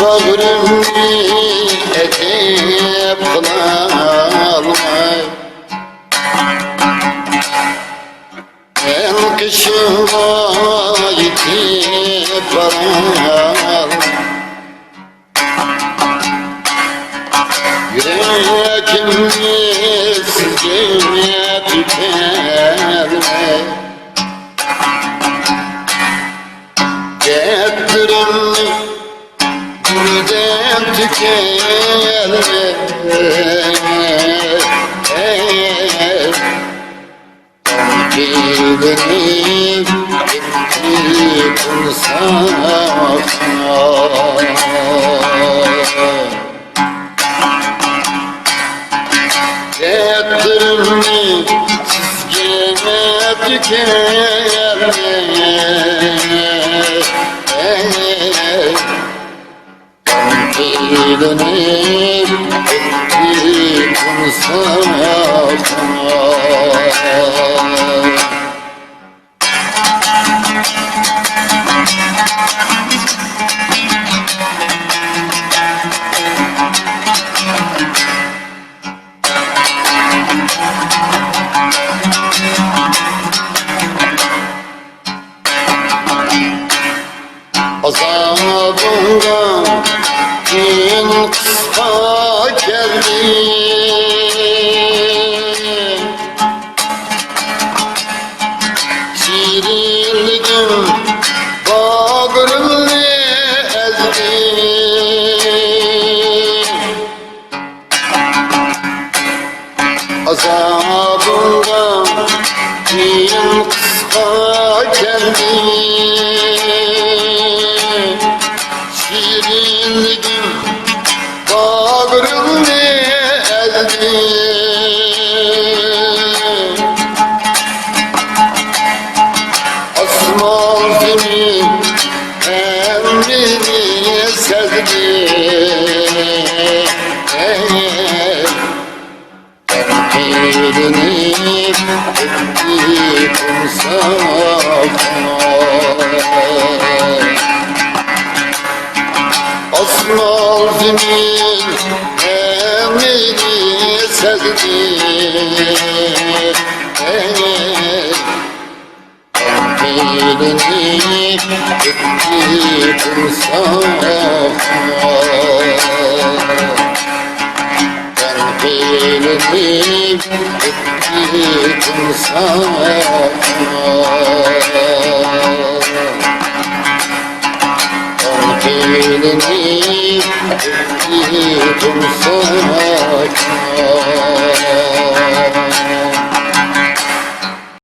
Bağrımı edip kılalmay, ben kışıma yitip varalım. Yüreğimi sizce tükenme, getirin buradan tükenme. Dilerim gitti kursağına, getirme çizgime tükenme. Dilerim gitti kursağına. Azabından gün kısa geldi, şirinliğim bağrımı ezdi. Azabından gün kısa geldi, şirinliğim bağrımı ezdi. Asman zemin emrini sezdi, dilenip gitti kursağına. Asmal zemin emrini sezdi, dilenip gitti kursağına. Dilenip gitti kursağına. Dilenip gitti kursağına.